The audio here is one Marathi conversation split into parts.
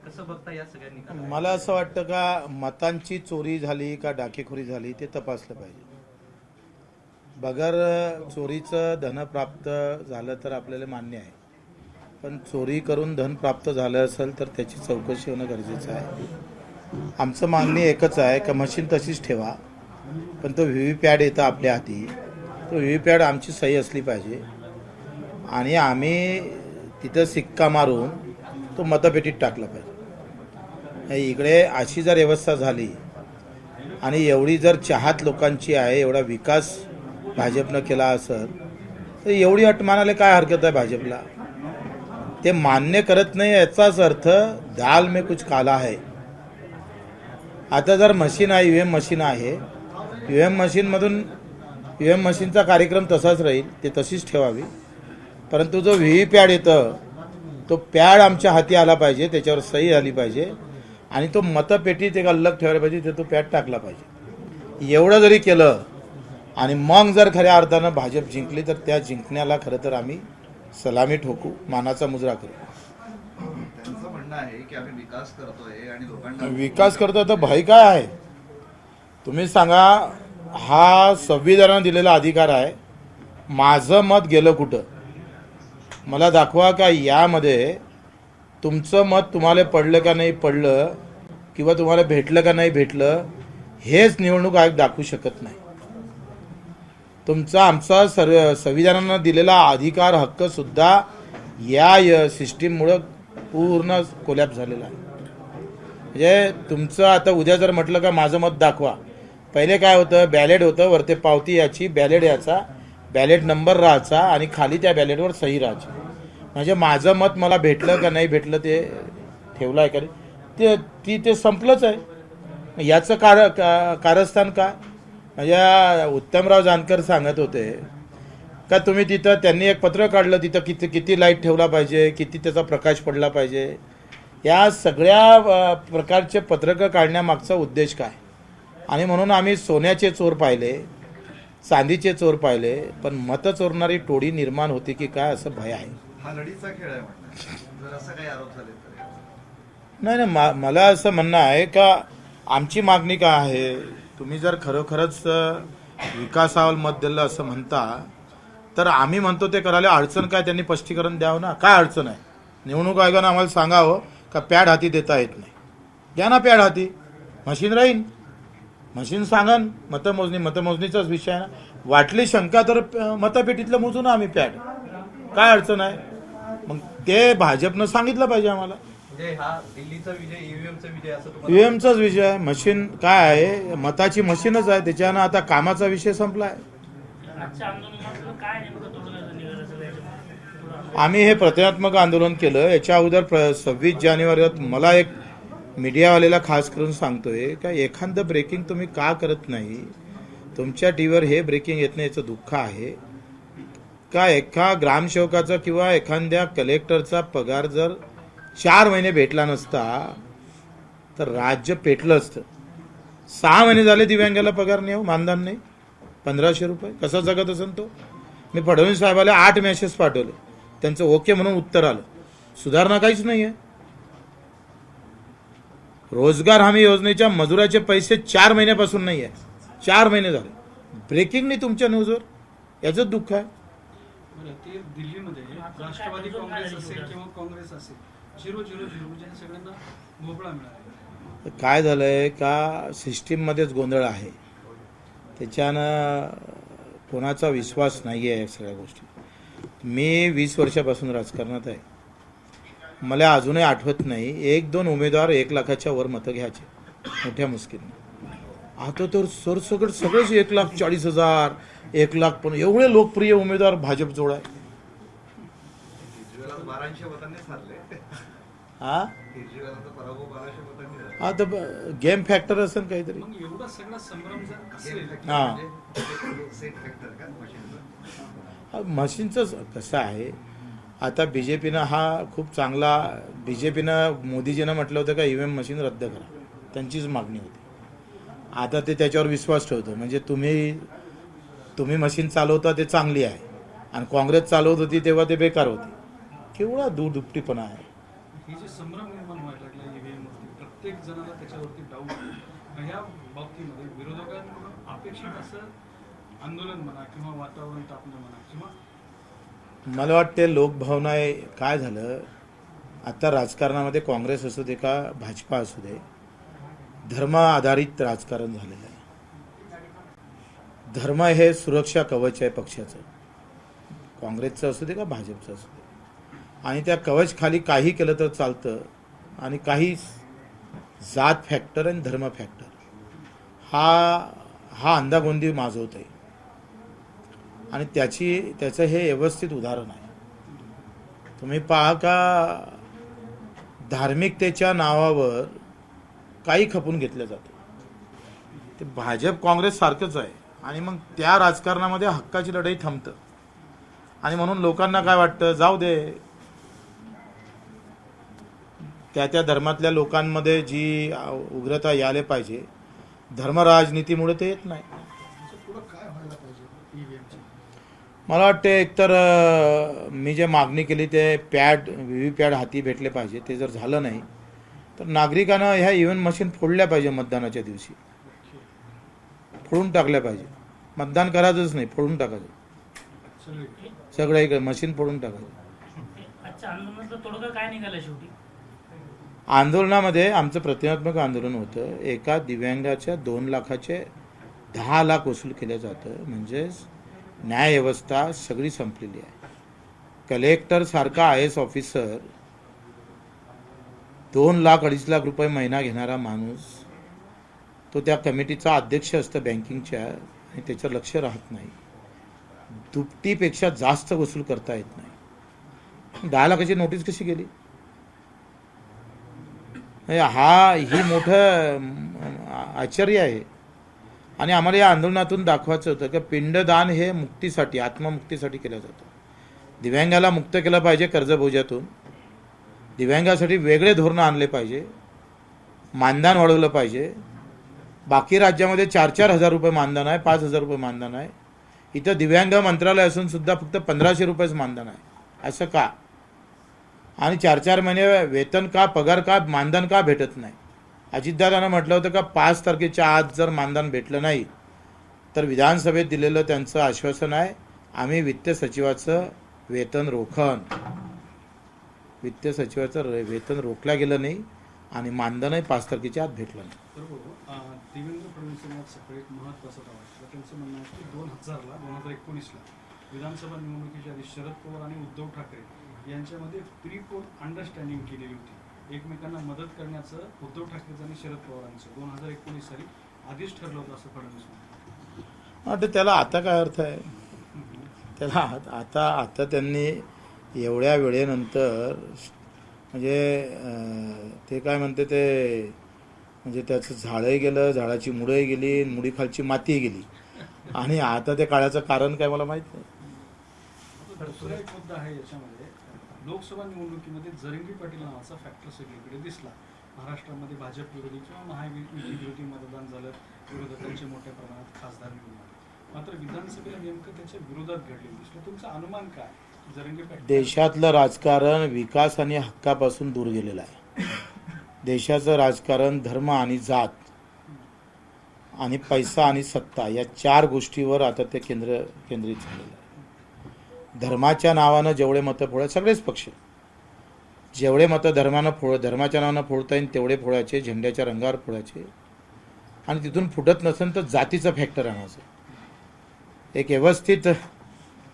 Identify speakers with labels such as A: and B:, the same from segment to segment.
A: कसं बघता या सगळ्या निकालाकडे?
B: मला असं वाटतं का मतांची चोरी झाली का डाकेखोरी झाली ते तपासलं पाहिजे. बगर चोरीचं धन प्राप्त झालं तर आपल्याला मान्य आहे, पण चोरी करून धन प्राप्त झालं असेल तर त्याची चौकशी होणं गरजेचं आहे. आमचं मागणी एकच आहे का मशीन तशीच ठेवा, पण तो व्ही व्ही पॅड येतं आपल्या हाती, तो व्ही व्ही पॅड आमची सही असली पाहिजे आणि आम्ही तिथं सिक्का मारून तो मतपेटीत टाकला पाहिजे. इकडे अशी जर व्यवस्था झाली आणि एवढी जर चाहत लोकांची आहे, एवढा विकास भाजपनं केला असेल तर एवढी अट मानायला काय हरकत आहे भाजपला? ते मान्य करत नाही याचाच अर्थ दाल में कुछ काला है. आता जर मशीन आहे, ईव्हीएम मशीन आहे, ईव्हीएम मशीनमधून ईव्हीएम मशीनचा कार्यक्रम तसाच राहील, ते तशीच ठेवावी, परंतु जो व्ही व्ही पॅड येतं तो पॅड आमच्या हाती आला पाहिजे, त्याच्यावर सही आली पाहिजे आणि तो मतपेटीत एक अलग ठेवायला पाहिजे, ते तो पॅड टाकला पाहिजे. एवढं जरी केलं आणि मग जर खऱ्या अर्थानं भाजप जिंकली तर त्या जिंकण्याला खरं तर आम्ही सलामी ठोकू, मानाचा मुजरा करू.
C: त्यांचं म्हणणं आहे की आम्ही विकास करतोय आणि लोकांना
B: विकास करतोय तर भय काय आहे? तुम्ही सांगा, हा संविधानाने दिलेला अधिकार आहे. माझं मत गेलं कुठं? मला दाखवा का यामध्ये तुमचं मत तुम्हाला पडलं का नाही पडलं किंवा तुम्हाला भेटलं का नाही भेटलं हेच निवडणूक आयोग दाखवू शकत नाही. तुमचा आमचा संविधानानं दिलेला अधिकार हक्क सुद्धा या सिस्टीममुळं पूर्ण कोलॅप्स झालेला आहे. म्हणजे तुमचं आता उद्या जर म्हटलं का माझं मत दाखवा, पहिले काय होतं, बॅलेट होतं, वरती पावती याची, बॅलेट याचा, बॅलेट नंबर राहायचा आणि खाली त्या बॅलेटवर सही राहायची. म्हणजे माझं मत मला भेटलं का नाही भेटलं ते ठेवलं आहे का ते संपलंच आहे. याचं कारस्थान काय? म्हणजे उत्तमराव जानकर सांगत होते का तुम्ही तिथं, त्यांनी एक पत्र काढलं, तिथं किती लाईट ठेवला पाहिजे, किती त्याचा प्रकाश पडला पाहिजे, या सगळ्या प्रकारचे पत्रकं काढण्यामागचा उद्देश काय? आणि म्हणून आम्ही सोन्याचे चोर पाहिले, चांदीचे चोर पाहिले, पण मतं चोरणारी टोळी निर्माण होती की काय असं भय आहे.
C: हा लढीचा खेळ आहे म्हणतात. जर असं काही आरोप झाले तर
B: नाही, मला असं म्हणणं आहे का आमची मागणी काय आहे, तुम्ही जर खरोखरच विकासावर मत दिलं असं म्हणता तर आम्ही म्हणतो ते करायला अडचण काय, त्यांनी स्पष्टीकरण द्यावं ना. काय अडचण आहे? निवडणूक आयोगानं आम्हाला सांगावं का पॅड हाती देता येत नाही, द्या ना पॅड हाती, मशीन राहीन, मशीन सांगन, मतमोजणीचाच विषय आहे ना. वाटली शंका तर मतपेटीतलं मोजू ना आम्ही पॅड, काय अडचण आहे? मग ते भाजपनं सांगितलं पाहिजे आम्हाला.
A: म्हणजे हा दिल्लीचा विजय ईव्हीएमचा विजय असं तुम्हाला?
B: ईव्हीएमचाच विषय आहे. मशीन काय आहे, मताची मशीनच आहे, त्याच्यानं आता कामाचा विषय संपला आहे. आम्ही हे प्रतिकात्मक आंदोलन केलं. याच्या अगोदर 26 जानेवारीत मला एक मीडियावाल्याला खास करून सांगतोय का एखादं ब्रेकिंग तुम्ही का करत नाही, तुमच्या टीव्हीवर हे ब्रेकिंग येत नाही याचं दुःख आहे का? एका ग्रामसेवकाचा किंवा एखाद्या कलेक्टरचा पगार जर 4 महिने भेटला नसता तर राज्य पेटलं असतं. 6 महिने झाले दिव्यांगाला पगार नाही, मानधन नाही, 1500 रुपये, कसा जगत असेल तो? मी फडणवीस साहेबाला 8 मेसेज पाठवले, त्यांचं ओके म्हणून उत्तर आलं. सुधारणा काहीच नाही आहे. रोजगार हमी योजनेच्या मजुराचे पैसे 4 महिन्यापासून नाही आहे, 4 महिने झाले. ब्रेकिंग नाही तुमच्या न्यूजवर, याचं दुःख आहे.
D: ते दिल्लीमध्ये राष्ट्रवादी काँग्रेस असेल किंवा काँग्रेस असेल 0-0-0 म्हणजे सगळ्यांना भोपळा मिळाला.
B: काय झालंय का सिस्टीममध्येच गोंधळ आहे, त्याच्यानं कोणाचा विश्वास नाही आहे या सगळ्या गोष्टी. मी 20 वर्षापासून राजकारणात आहे, मला अजूनही आठवत नाही 1-2 उमेदवार 1 लाखाच्या वर मतं घ्यायचे मोठ्या मुश्किलने. आता तर सरसकट सगळेच 1,40,000, 1 लाख, पण एवढे लोकप्रिय उमेदवार भाजप जोड आहे.
C: 1200 मतांनीच हरले.
B: हा
C: केजरीवालांचा पराभव 1200 मतांनी झाला.
B: हा तर गेम फॅक्टर असेल काहीतरी.
D: मग एवढा सगळा संभ्रम जर असेल
B: हा,
C: सेट फॅक्टर का मशीनचा?
B: मशीनचं कसं आहे, आता बीजेपीनं हा खूप चांगला, बीजेपीनं मोदीजीनं म्हटलं होतं का ईव्हीएम मशीन रद्द करा, त्यांचीच मागणी होती. आता ते त्याच्यावर विश्वास ठेवतो. म्हणजे तुम्ही मशीन चालवता ते चांगली आहे आणि काँग्रेस चालवत होती तेव्हा ते बेकार होती. केवढा दूरदुपटीपणा आहे.
D: ही जी संभ्रम निर्माण व्हायला लागला प्रत्येक जणाला त्याच्यावरती डाऊट आहे. ह्या बाबतीमध्ये विरोधकांकडून अपेक्षित असं आंदोलन म्हणा किंवा वातावरण तापणं म्हणा किंवा
B: मला वाटते लोकभावना आहे. काय झालं आता राजकारणामध्ये, काँग्रेस असू दे का भाजपा असू दे, धर्म आधारित राजकारण झालेलं आहे. धर्म हे सुरक्षा कवच आहे पक्षाचं, काँग्रेसचं असू दे का भाजपचं असू दे. आणि त्या कवच खाली काही केलं तर चालतं आणि काही जात फॅक्टर आणि धर्म फॅक्टर हा अंदागोंदी माजवत आहे. आणि त्याचं हे व्यवस्थित उदाहरण आहे. तुम्ही पहा का धार्मिकतेच्या नावावर काही खपून घेतलं जातं. ते भाजप काँग्रेस सारखंच आहे. आणि मग त्या राजकारणामध्ये हक्काची लढाई थांबतं. आणि म्हणून लोकांना काय वाटतं, जाऊ दे, त्या धर्मातल्या लोकांमध्ये जी उग्रता यायला पाहिजे, धर्मराजनीतीमुळे ते येत नाही.
D: पुढं काय व्हायला पाहिजे ईव्हीएमची?
B: मला वाटते एकतर मी जे मागणी केली ते व्हीव्हीपॅड हाती भेटले पाहिजे. ते जर झालं नाही तर नागरिकांना ह्या इव्हीएम मशीन फोडल्या पाहिजे. मतदानाच्या दिवशी फोडून टाकल्या पाहिजे. मतदान करायचंच नाही, फोडून टाकायचं. सगळं एक मशीन फोडून टाकायचं.
E: अच्छा, आंदोलनातलं तोडगा काय निघाला शेवटी?
B: आंदोलनामध्ये आमचं प्रतिकात्मक आंदोलन होतं. एका दिव्यांगाच्या 2 लाखाचे 10 लाख वसूल केलं जातं. म्हणजेच न्यायव्यवस्था सगळी संपलेली आहे. कलेक्टर सारखा IAS ऑफिसर 2 लाख 2.5 लाख रुपये महिना घेणारा माणूस, तो त्या कमिटीचा अध्यक्ष असतं बँकिंगच्या, आणि त्याचं लक्ष राहत नाही. दुपटीपेक्षा जास्त वसूल करता येत नाही. 10 लाखाची नोटीस कशी गेली? ही मोठं आश्चर्य आहे. आणि आम्हाला या आंदोलनातून दाखवायचं होतं की पिंडदान हे मुक्तीसाठी, आत्ममुक्तीसाठी केलं जातं. दिव्यांगाला मुक्त केलं पाहिजे कर्जबोजातून. दिव्यांगासाठी वेगळे धोरणं आणले पाहिजे. मानधन वाढवलं पाहिजे. बाकी राज्यामध्ये 4-4 हजार रुपये मानधन आहे, 5 हजार रुपये मानधन आहे. इथं दिव्यांग मंत्रालय असून सुद्धा फक्त 1500 रुपयेच मानधन आहे. असं का? आणि 4-4 महिने वेतन का, पगार का, मानधन का भेटत नाही? अजितदादांना म्हटलं होतं का 5 तारखेच्या आत जर मानधन भेटलं नाही तर विधानसभेत दिलेलं त्यांचं आश्वासन आहे, आम्ही वित्त सचिवाचं वेतन रोखन. वित्त सचिवाचं वेतन रोखलं गेलं नाही आणि मानधनही 5 तारखेच्या आत भेटलं नाही.
D: देवेंद्र फडणवीसांना सकाळी एक महत्त्वाचा दावा असला. त्यांचं म्हणणं आहे की 2019ला विधानसभा निवडणुकीच्या आधी शरद पवार आणि उद्धव ठाकरे यांच्यामध्ये प्री पोल अंडरस्टँडिंग केलेली होती. एकमेकांना मदत करण्याचं उद्धव ठाकरेचं आणि शरद पवारांचं 2019 साली आधीच ठरलं होतं असं फडणवीस म्हणतात.
B: त्याला आता काय अर्थ आहे? त्याला आता त्यांनी एवढ्या वेळेनंतर म्हणजे ते काय म्हणते ते, म्हणजे त्याचं झाडही गेलं, झाडाची मुळंही गेली, मुळीखालची मातीही गेली. आणि आता ते काळाचं कारण काय मला माहित नाही.
D: दुसरा एक मुद्दा आहे याच्यामध्ये, लोकसभा निवडणुकीमध्ये जरंगी पाटील नावाचा फॅक्टर सगळीकडे दिसला. महाराष्ट्रामध्ये भाजप विरोधी किंवा महायुती विरोधी मतदान झालं, विरोधकांचे मोठ्या प्रमाणात खासदार निवडून आले. मात्र विधानसभेला नेमकं त्याच्या विरोधात घडलेलं दिसलं. तुमचा अनुमान काय? जरंगी पाटील
B: देशातलं राजकारण विकास आणि हक्कापासून दूर गेलेलं आहे. देशाचं राजकारण धर्म आणि जात आणि पैसा आणि सत्ता या 4 गोष्टीवर आता ते केंद्रित झालेलं आहे. धर्माच्या नावानं जेवढे मतं फोडा, सगळेच पक्ष जेवढे मतं धर्माच्या नावानं फोडता येईल तेवढे फोडायचे, झेंड्याच्या रंगावर फोडायचे. आणि तिथून फुटत नसेल तर जातीचं फॅक्टर आणायचं. एक व्यवस्थित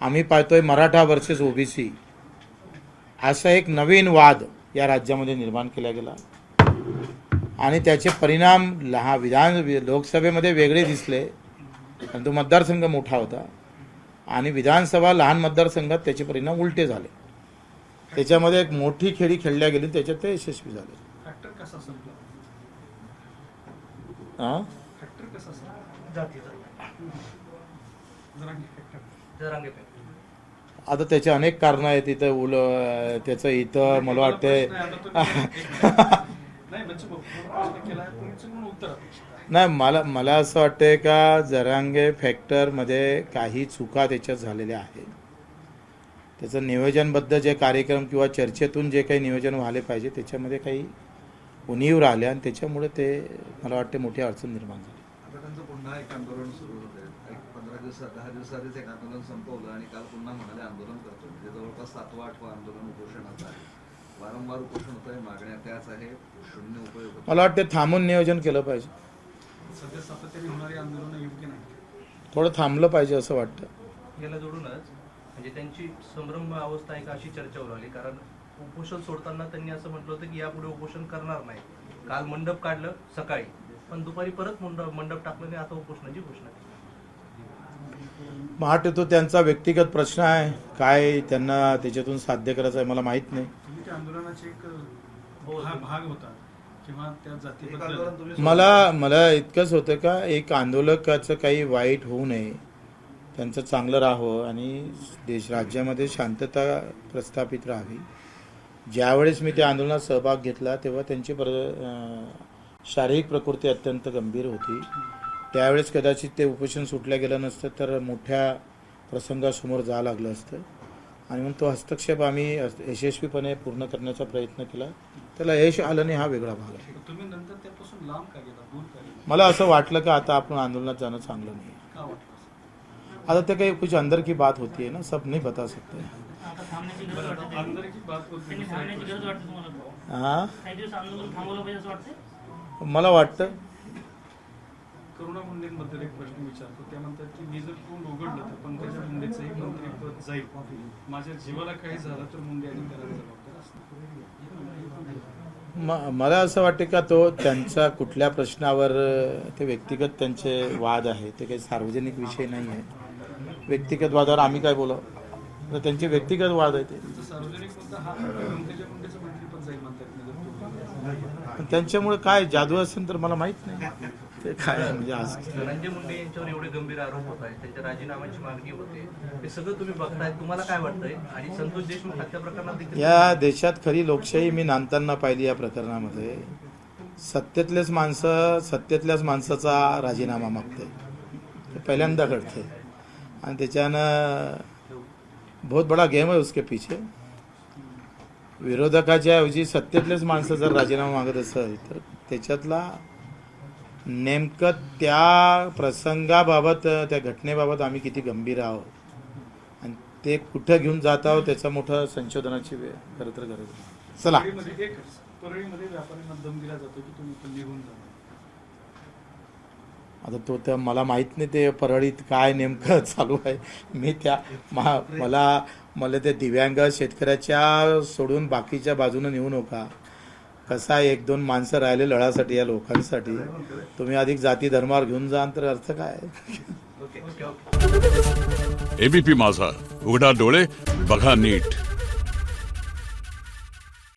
B: आम्ही पाहतोय मराठा वर्सेस OBC असा एक नवीन वाद या राज्यामध्ये निर्माण केला गेला. आणि त्याचे परिणाम लोकसभेमध्ये वेगळे दिसले, पण तो मतदारसंघ मोठा होता. आणि विधानसभा लहान मतदारसंघात त्याचे परिणाम उलटे झाले. त्याच्यामध्ये एक मोठी खेळी खेळल्या गेली, त्याच्यात ते यशस्वी झाले.
D: फॅक्टर कसा संपला? फॅक्टर कसा संपला?
A: जातीचा
D: जरांगी फॅक्टर.
A: जरांगे फॅक्टर.
B: आता त्याचे अनेक कारणं आहेत. त्याचं इथं मला वाटतंय
D: नाही म्हणजे प्रश्न केला आहे, तुमचं म्हणून उत्तर अपेक्षित आहे.
B: नाही, मला असं वाटतंय का जरांगे फॅक्टरमध्ये काही चुका त्याच्यात झालेल्या आहेत. त्याचं नियोजनबद्ध जे कार्यक्रम किंवा चर्चेतून जे काही नियोजन व्हायला पाहिजे त्याच्यामध्ये काही उणीव राहिल्या आणि त्याच्यामुळे ते मला वाटते मोठी अडचण निर्माण झाली.
C: आता त्यांचं पुन्हा एक आंदोलन सुरू होते. एक 10 दिवसाआधीच एक आंदोलन संपवलं आणि काल पुन्हा म्हणाले आंदोलन करतो. म्हणजे जवळपास 7वा-8वा आंदोलन उपोषणाचं आहे. वारंवार उपोषण होत आहे, मागण्या त्याच आहे, शून्य उपयोग.
B: मला वाटते थांबून नियोजन केलं पाहिजे,
D: सध्या सातत्याने होणारी आंदोलनं योग्य नाही.
B: थोडं थांबलं पाहिजे असं वाटतं.
A: याला जोडूनच म्हणजे त्यांची संभ्रम अवस्था आहे का अशी चर्चा होऊ लागली. कारण उपोषण सोडताना त्यांनी असं म्हटलं होतं की यापुढे उपोषण करणार नाही. काल मंडप काढलं सकाळी, पण दुपारी परत मंडप टाकलं नाही. आता उपोषणाची घोषणा केली.
B: वाटते तो त्यांचा व्यक्तिगत प्रश्न आहे, काय त्यांना त्याच्यातून साध्य करायचं आहे मला माहीत नाही.
D: तुम्ही त्या आंदोलनाचे एक भाग होता किंवा त्या
C: एक
D: जातीबद्दल
C: आंदोलन तुम्ही
B: मला इतकंच होतं का एक आंदोलकाचं काही वाईट होऊ नये, त्यांचं चांगलं राहावं आणि राज्यामध्ये शांतता प्रस्थापित राहावी. ज्यावेळेस मी त्या आंदोलनात सहभाग घेतला तेव्हा त्यांची शारीरिक प्रकृती अत्यंत गंभीर होती. त्यावेळेस कदाचित ते उपोषण सुटलं गेलं नसतं तर मोठ्या प्रसंगासमोर जावं लागलं असतं आणि म्हणून तो हस्तक्षेप आम्ही यशस्वीपणे पूर्ण करण्याचा प्रयत्न केला. त्याला यश आलं नाही हा वेगळा भाग आहे.
D: तुम्ही नंतर त्यापासून लांब का गेला, दूर का गेला,
B: मला असं वाटलं की आता आपण आंदोलनात जाणं चांगलं नाही.
D: का वाटलं?
B: आता ते काही कुछ अंदर की बात होती है ना, सब नहीं बता सकते.
E: आता थांबण्याची गरज वाटते.
D: अंदर की बात होती.
E: त्यांनी थांबण्याची गरज वाटते तुम्हाला?
B: हां,
E: काही दिवस आंदोलन थांबवलं पाहिजे असं वाटतं?
B: मला वाटतं
D: करुणा मुंडेंबद्दल एक प्रश्न विचारतो. त्या म्हणतात की मी जर तोंड उघडलं तर पंकजा मुंडेचंही मंत्रिपद जाईल. माझ्या जीवाला काही झालं तर मुंडे आणि त्याला जबाबदार असणार.
B: मला असं वाटतं का तो त्यांचा कुठल्या प्रश्नावर ते व्यक्तिगत त्यांचे वाद आहे, ते काही सार्वजनिक विषय नाही आहे. व्यक्तिगत वादावर आम्ही काय बोलावं, तर त्यांचे व्यक्तिगत वाद आहे ते.
D: तुमचा सार्वजनिक मुद्दा हा पंकजा मुंडेचं मंत्रिपद जाईल म्हणतात.
B: पण त्यांच्यामुळे काय जादू असेल तर मला माहित नाही ते काय आहे. म्हणजे आज
A: धनंजय मुंडे यांच्यावर एवढे गंभीर आरोप होत आहेत, त्यांच्या राजीनाम्याची मागणी होते, हे सगळं तुम्ही बघताय. तुम्हाला काय वाटतंय? आणि संतोष देशमुख हत्या प्रकरणात देखील
B: या देशात खरी लोकशाही मी नांदताना पाहिली. या प्रकरणामध्ये सत्तेतल्याच माणसाचा राजीनामा मागते, ते पहिल्यांदा घडते आणि त्याच्यानं बहुत बडा गेम आहे उसके पीछे. विरोधकाच्या ऐवजी सत्तेतलेच माणसं जर राजीनामा मागत असेल तर त्याच्यातला नेमकं त्या प्रसंगाबाबत, त्या घटनेबाबत आम्ही किती गंभीर आहोत आणि ते कुठं घेऊन जात आहोत त्याचा मोठं संशोधनाची खरं तर गरज आहे. चला,
D: परळीमध्ये व्यापाऱ्यांना दम दिला जातो की तुम्ही इथून निघून जा.
B: आता तो त्या मला माहीत नाही ते परळीत काय नेमकं चालू आहे. मी त्या मला ते दिव्यांग शेतकऱ्याच्या सोडून बाकीच्या बाजूनं नेऊ नका. कसा आहे, 1-2 माणसं राहिले लढासाठी या लोकांसाठी, तुम्ही अधिक जाती धर्मावर घेऊन जा तर अर्थ काय.
A: ओके.
F: एबीपी माझा, उघडा डोळे बघा नीट.